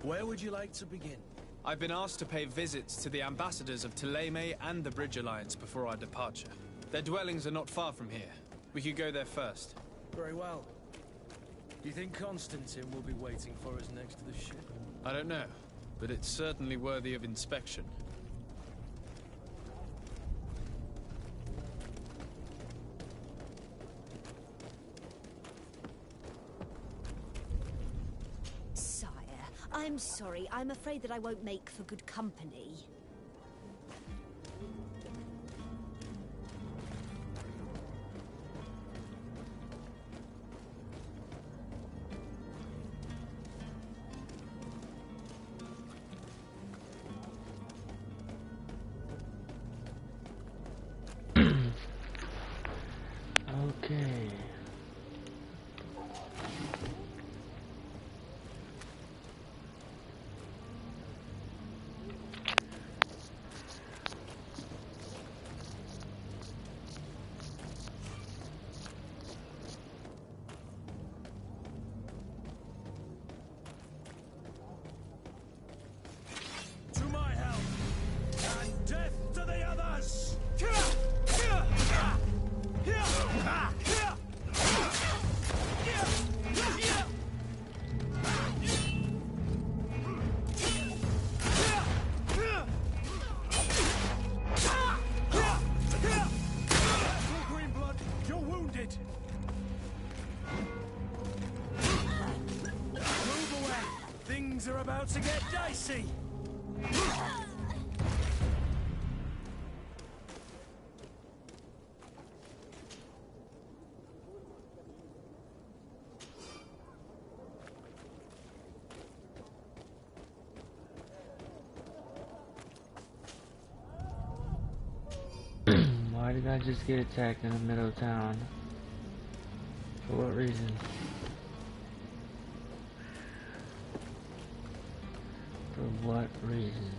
Where would you like to begin? I've been asked to pay visits to the ambassadors of Thélème and the Bridge Alliance before our departure. Their dwellings are not far from here. We could go there first. Very well. Do you think Constantine will be waiting for us next to the ship? I don't know, but it's certainly worthy of inspection. I'm sorry. I'm afraid that I won't make for good company. Okay. Are about to get dicey. Why did I just get attacked in the middle of town? For what reason? For what reason?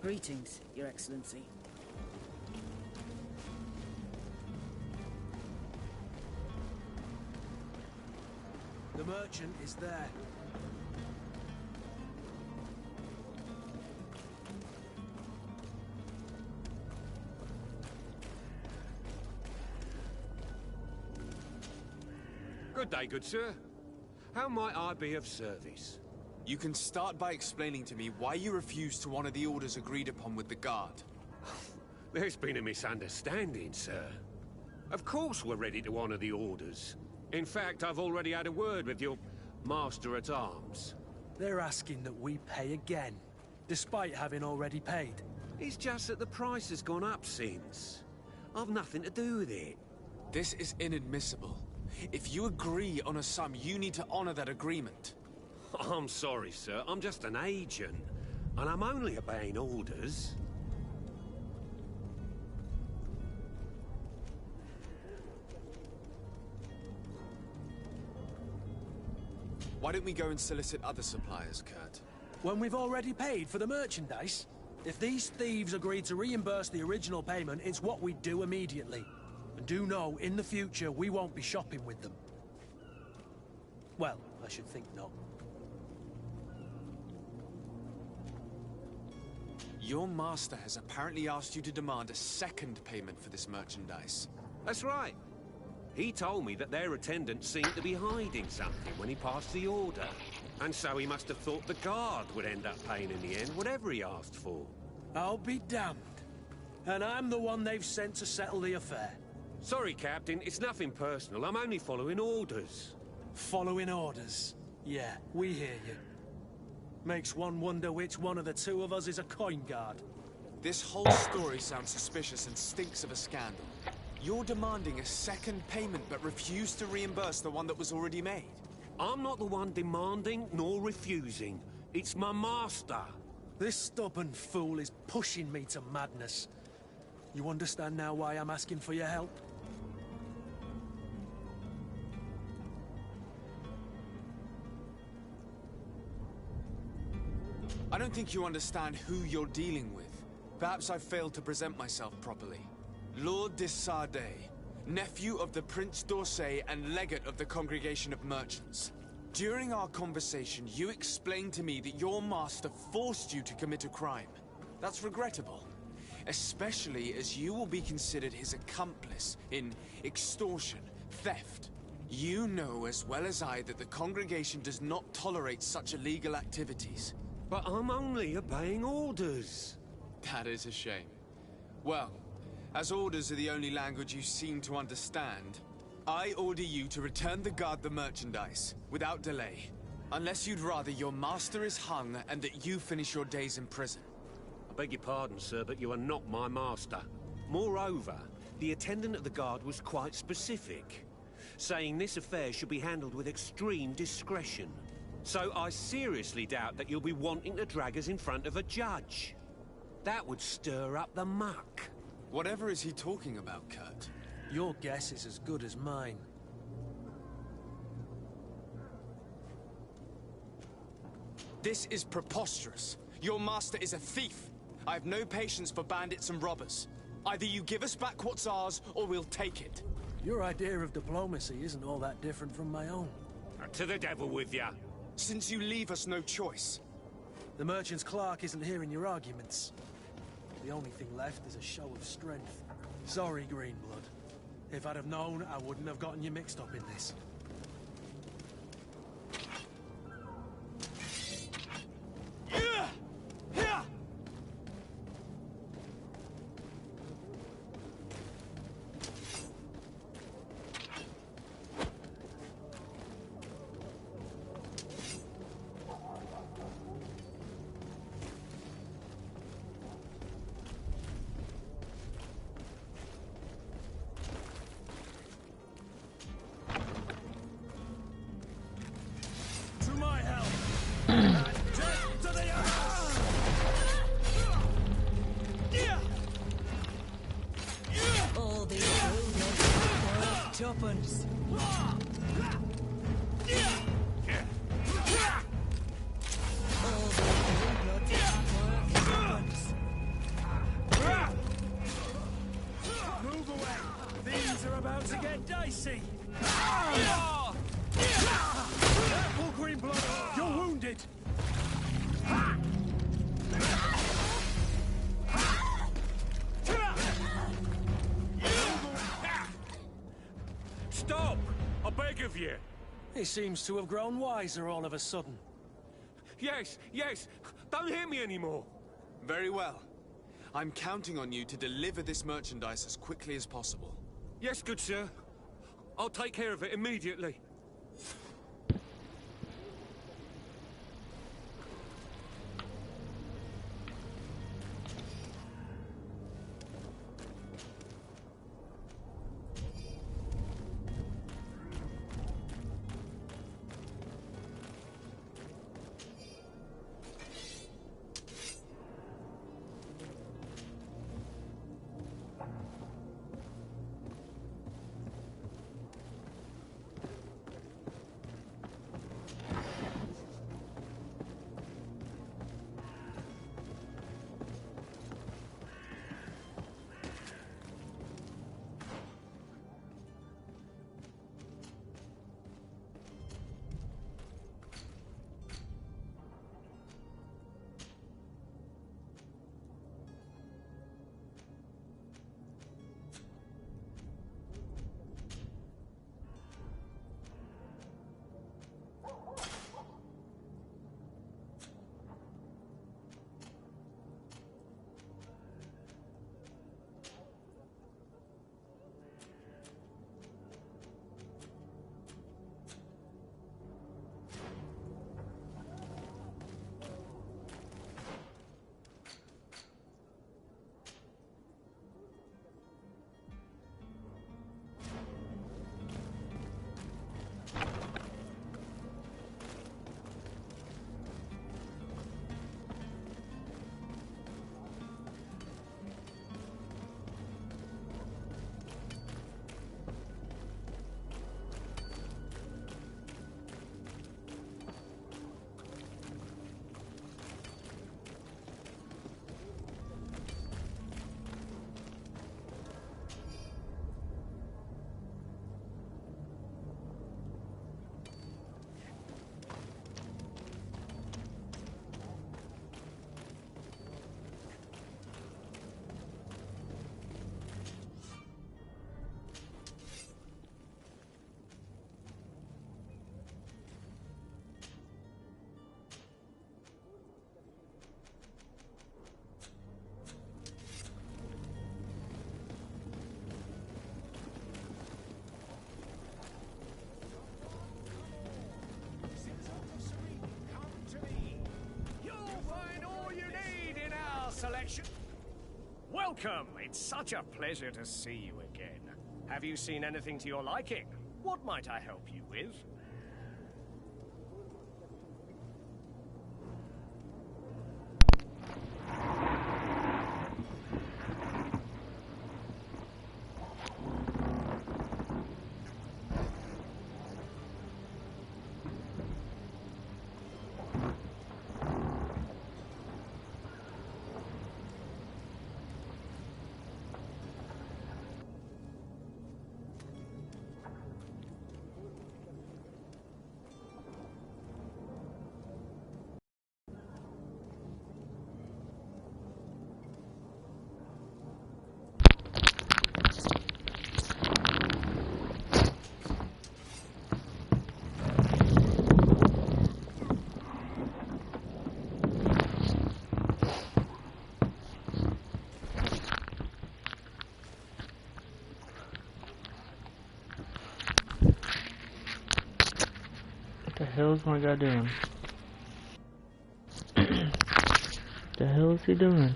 Greetings, Your Excellency. The merchant is there. Good day, good sir. How might I be of service? You can start by explaining to me why you refused to honor the orders agreed upon with the guard. There's been a misunderstanding, sir. Of course we're ready to honor the orders. In fact, I've already had a word with your master-at-arms. They're asking that we pay again, despite having already paid. It's just that the price has gone up since. I've nothing to do with it. This is inadmissible. If you agree on a sum, you need to honor that agreement. I'm sorry, sir. I'm just an agent. And I'm only obeying orders. Why don't we go and solicit other suppliers, Kurt? When we've already paid for the merchandise? If these thieves agree to reimburse the original payment, it's what we do immediately. And do know, in the future, we won't be shopping with them. Well, I should think not. Your master has apparently asked you to demand a second payment for this merchandise. That's right. He told me that their attendant seemed to be hiding something when he passed the order. And so he must have thought the guard would end up paying in the end, whatever he asked for. I'll be damned. And I'm the one they've sent to settle the affair. Sorry, Captain, it's nothing personal. I'm only following orders. Following orders. Yeah, we hear you. Makes one wonder which one of the two of us is a coin guard. This whole story sounds suspicious and stinks of a scandal. You're demanding a second payment but refuse to reimburse the one that was already made. I'm not the one demanding nor refusing. It's my master. This stubborn fool is pushing me to madness. You understand now why I'm asking for your help? I don't think you understand who you're dealing with. Perhaps I failed to present myself properly. Lord de Sardet, nephew of the Prince d'Orsay and legate of the Congregation of Merchants. During our conversation, you explained to me that your master forced you to commit a crime. That's regrettable, especially as you will be considered his accomplice in extortion, theft. You know as well as I that the Congregation does not tolerate such illegal activities. But I'm only obeying orders. That is a shame. Well, as orders are the only language you seem to understand, I order you to return the guard the merchandise, without delay. Unless you'd rather your master is hung and that you finish your days in prison. I beg your pardon, sir, but you are not my master. Moreover, the attendant of the guard was quite specific, saying this affair should be handled with extreme discretion. So I seriously doubt that you'll be wanting to drag us in front of a judge. That would stir up the muck. Whatever is he talking about, Kurt? Your guess is as good as mine. This is preposterous. Your master is a thief. I have no patience for bandits and robbers. Either you give us back what's ours, or we'll take it. Your idea of diplomacy isn't all that different from my own. To the devil with ya. Since you leave us no choice. The merchant's clerk isn't hearing your arguments. The only thing left is a show of strength. Sorry, Greenblood. If I'd have known, I wouldn't have gotten you mixed up in this. Tuppence. Move away! Things are about to get dicey! Careful, Greenblood! You're wounded! Stop! I beg of you! He seems to have grown wiser all of a sudden. Yes, yes! Don't hit me anymore! Very well. I'm counting on you to deliver this merchandise as quickly as possible. Yes, good sir. I'll take care of it immediately. Selection. Welcome! It's such a pleasure to see you again. Have you seen anything to your liking? What might I help you with? The hell's my guy doing? The hell is he doing?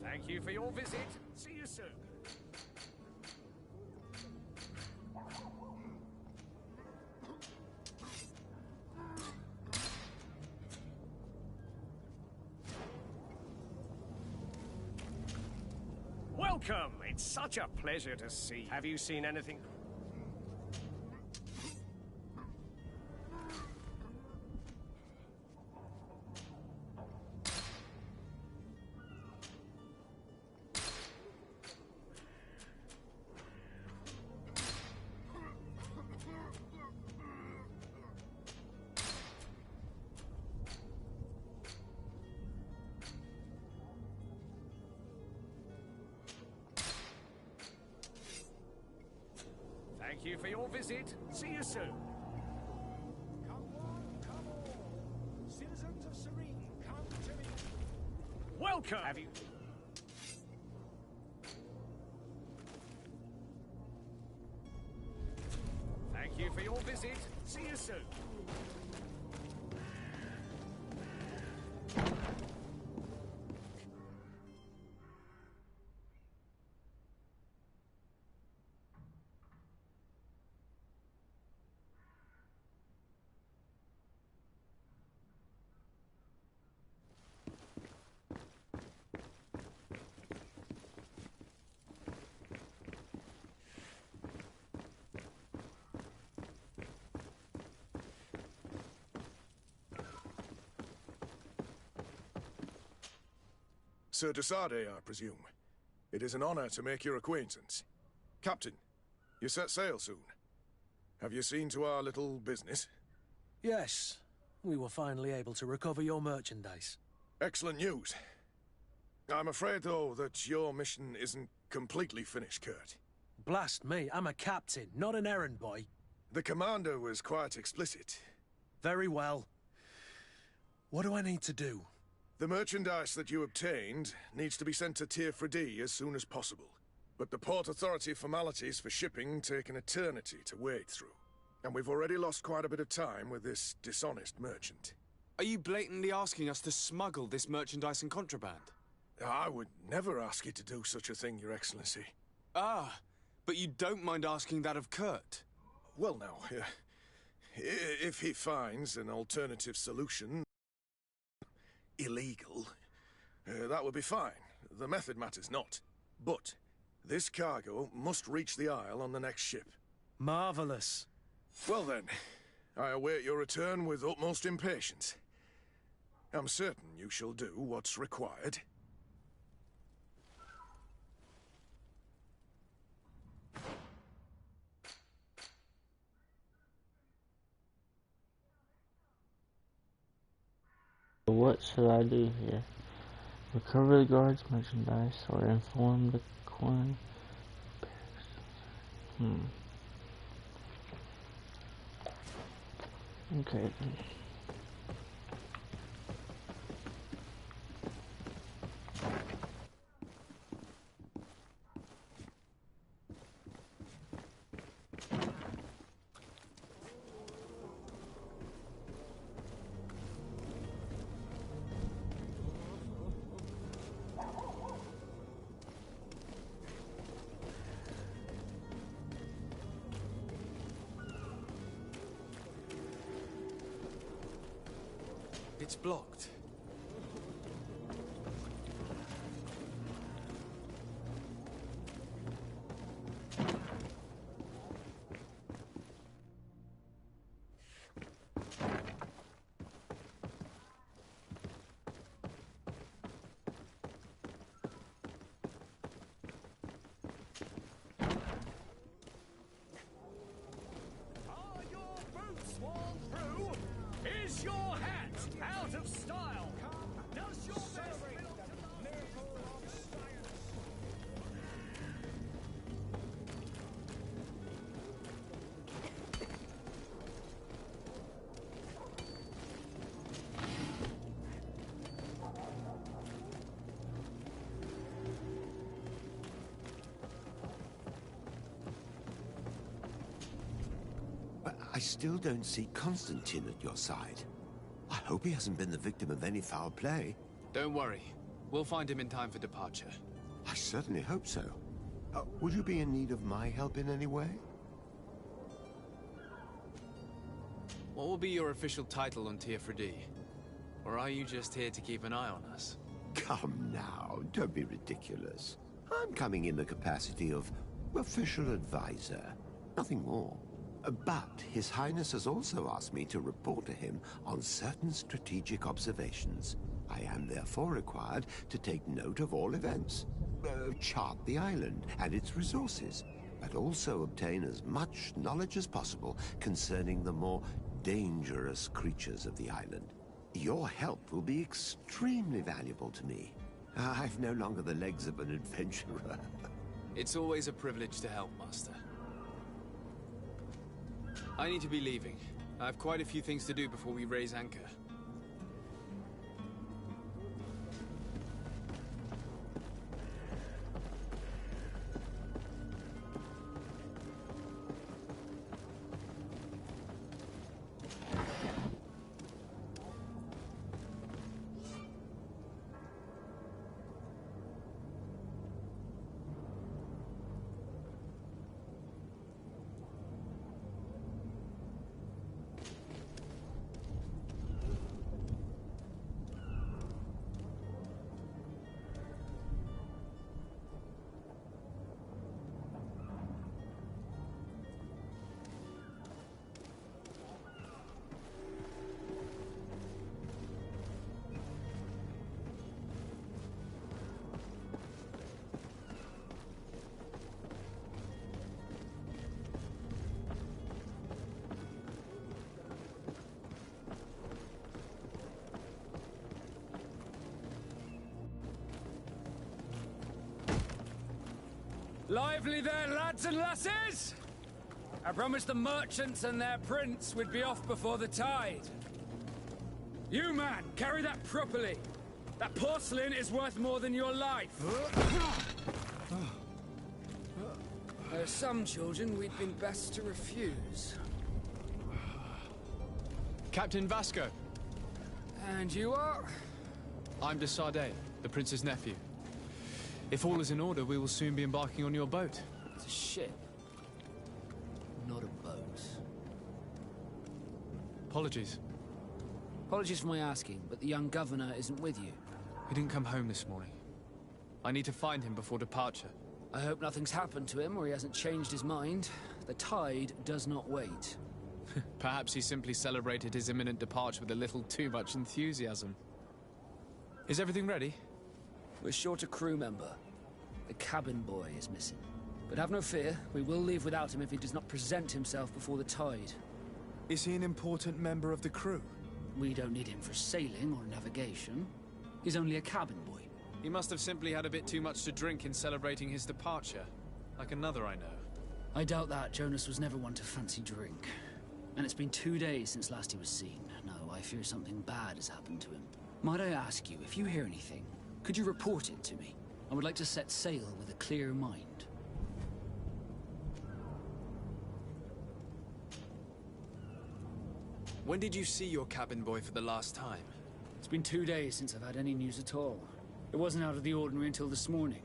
Thank you for your visit. See you soon. Welcome! It's such a pleasure to see you. Have you seen anything? Thank you for your visit. See you soon. Welcome! Have you... Thank you for your visit. See you soon. Sir Desade, I presume. It is an honor to make your acquaintance. Captain, you set sail soon. Have you seen to our little business? Yes. We were finally able to recover your merchandise. Excellent news. I'm afraid, though, that your mission isn't completely finished, Kurt. Blast me, I'm a captain, not an errand boy. The commander was quite explicit. Very well. What do I need to do? The merchandise that you obtained needs to be sent to Tier 4D as soon as possible. But the Port Authority formalities for shipping take an eternity to wade through. And we've already lost quite a bit of time with this dishonest merchant. Are you blatantly asking us to smuggle this merchandise and contraband? I would never ask you to do such a thing, Your Excellency. Ah, but you don't mind asking that of Kurt? Well, now, if he finds an alternative solution, illegal, that would be fine. The method matters not. But this cargo must reach the Isle on the next ship. Marvelous. Well then, I await your return with utmost impatience. I'm certain you shall do what's required. What should I do here? Recover the guard's merchandise or inform the coin? Okay then. It's blocked. Are your boots worn through? Is your hat out of style? Does your vest belong to the miracle of science? But I still don't see Constantine at your side. I hope he hasn't been the victim of any foul play. Don't worry. We'll find him in time for departure. I certainly hope so. Would you be in need of my help in any way? What will be your official title on Tier 4D? Or are you just here to keep an eye on us? Come now, don't be ridiculous. I'm coming in the capacity of official advisor, nothing more. But His Highness has also asked me to report to him on certain strategic observations. I am therefore required to take note of all events, chart the island and its resources, but also obtain as much knowledge as possible concerning the more dangerous creatures of the island. Your help will be extremely valuable to me. I've no longer the legs of an adventurer. It's always a privilege to help, Master. I need to be leaving. I have quite a few things to do before we raise anchor. Lively there, lads and lasses! I promised the merchants and their prince we'd be off before the tide. You, man, carry that properly. That porcelain is worth more than your life. There are some children we'd been best to refuse. Captain Vasco. And you are? I'm de Sardet, the prince's nephew. If all is in order, we will soon be embarking on your boat. It's a ship. Not a boat. Apologies. Apologies for my asking, but the young governor isn't with you. He didn't come home this morning. I need to find him before departure. I hope nothing's happened to him or he hasn't changed his mind. The tide does not wait. Perhaps he simply celebrated his imminent departure with a little too much enthusiasm. Is everything ready? We're short a crew member. The cabin boy is missing. But have no fear, we will leave without him if he does not present himself before the tide. Is he an important member of the crew? We don't need him for sailing or navigation. He's only a cabin boy. He must have simply had a bit too much to drink in celebrating his departure. Like another I know. I doubt that. Jonas was never one to fancy drink. And it's been 2 days since last he was seen. No, I fear something bad has happened to him. Might I ask you, if you hear anything, could you report it to me? I would like to set sail with a clear mind. When did you see your cabin boy for the last time? It's been 2 days since I've had any news at all. It wasn't out of the ordinary until this morning.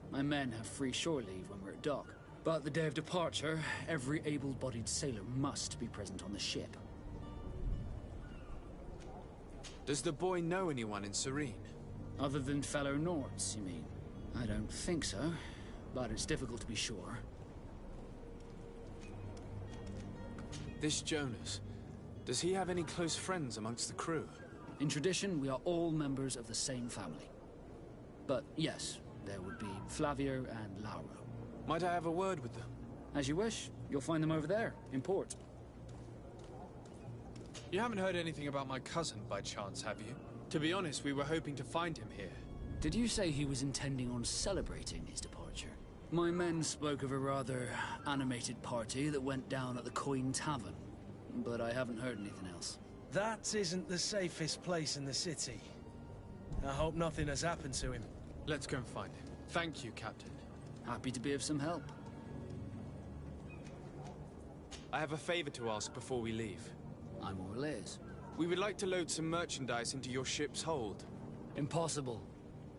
My men have free shore leave when we're at dock. But the day of departure, every able-bodied sailor must be present on the ship. Does the boy know anyone in Serene? Other than fellow Nords, you mean? I don't think so, but it's difficult to be sure. This Jonas, does he have any close friends amongst the crew? In tradition, we are all members of the same family. But yes, there would be Flavia and Lauro. Might I have a word with them? As you wish. You'll find them over there, in port. You haven't heard anything about my cousin, by chance, have you? To be honest, we were hoping to find him here. Did you say he was intending on celebrating his departure? My men spoke of a rather animated party that went down at the Coin Tavern, but I haven't heard anything else. That isn't the safest place in the city. I hope nothing has happened to him. Let's go and find him. Thank you, Captain. Happy to be of some help. I have a favor to ask before we leave. I'm all ears. We would like to load some merchandise into your ship's hold. Impossible.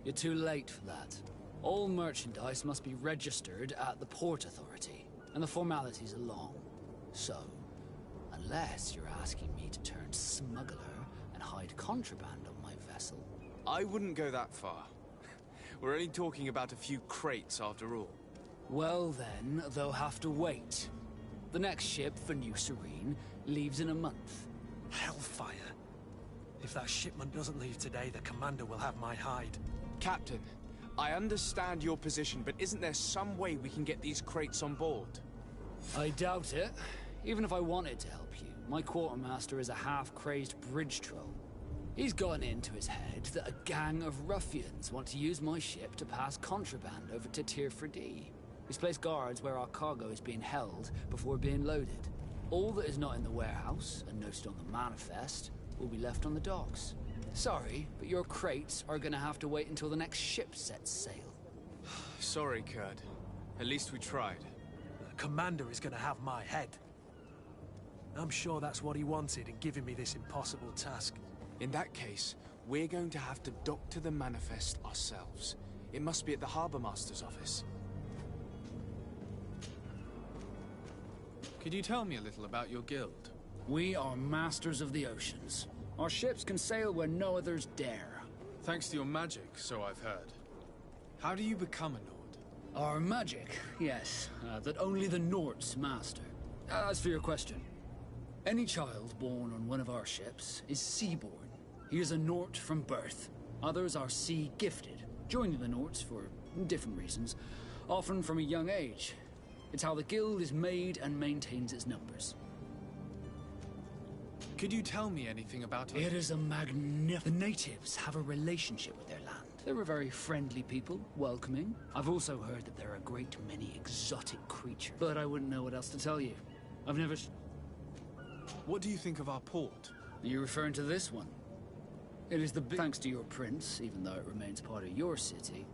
You're too late for that. All merchandise must be registered at the Port Authority, and the formalities are long. So, unless you're asking me to turn smuggler and hide contraband on my vessel... I wouldn't go that far. We're only talking about a few crates after all. Well then, they'll have to wait. The next ship for New Serene leaves in a month. Hellfire. If that shipment doesn't leave today, the commander will have my hide. Captain, I understand your position, but isn't there some way we can get these crates on board? I doubt it. Even if I wanted to help you, my quartermaster is a half-crazed bridge troll. He's gotten into his head that a gang of ruffians want to use my ship to pass contraband over to Tirfredi. He's placed guards where our cargo is being held before being loaded. All that is not in the warehouse, and noted on the manifest, will be left on the docks. Sorry, but your crates are gonna have to wait until the next ship sets sail. Sorry, Kurt. At least we tried. The commander is gonna have my head. I'm sure that's what he wanted in giving me this impossible task. In that case, we're going to have to dock to the manifest ourselves. It must be at the Harbour Master's office. Could you tell me a little about your guild? We are masters of the oceans. Our ships can sail where no others dare. Thanks to your magic, so I've heard. How do you become a Nord? Our magic, yes, that only the Nords master. As for your question, any child born on one of our ships is seaborn. He is a Nord from birth. Others are sea-gifted, joining the Nords for different reasons, often from a young age. It's how the guild is made and maintains its numbers. Could you tell me anything about it? It is a magnificent... The natives have a relationship with their land. They're a very friendly people, welcoming. I've also heard that there are a great many exotic creatures, but I wouldn't know what else to tell you. I've never... What do you think of our port? Are you referring to this one? It is the thanks to your prince, even though it remains part of your city.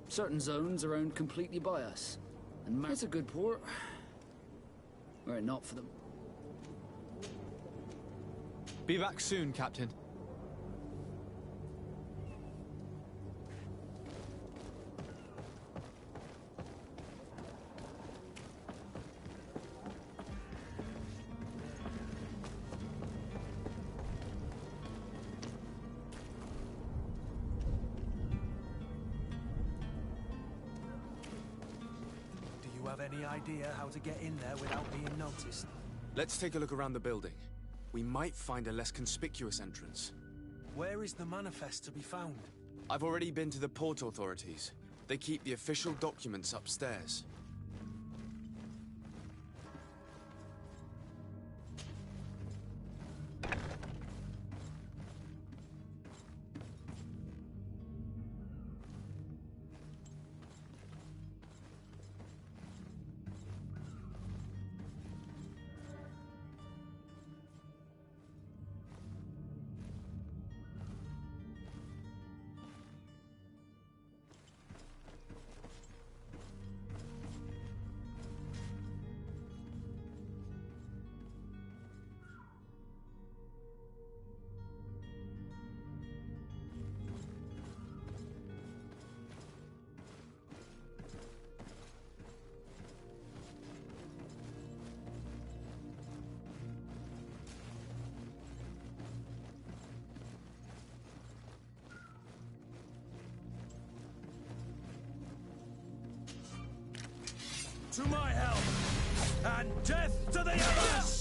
Certain zones are owned completely by us. And it's a good port. Were it not for them. Be back soon, Captain. Any idea how to get in there without being noticed? Let's take a look around the building. We might find a less conspicuous entrance. Where is the manifest to be found? I've already been to the port authorities. They keep the official documents upstairs. To my help! And death to the others!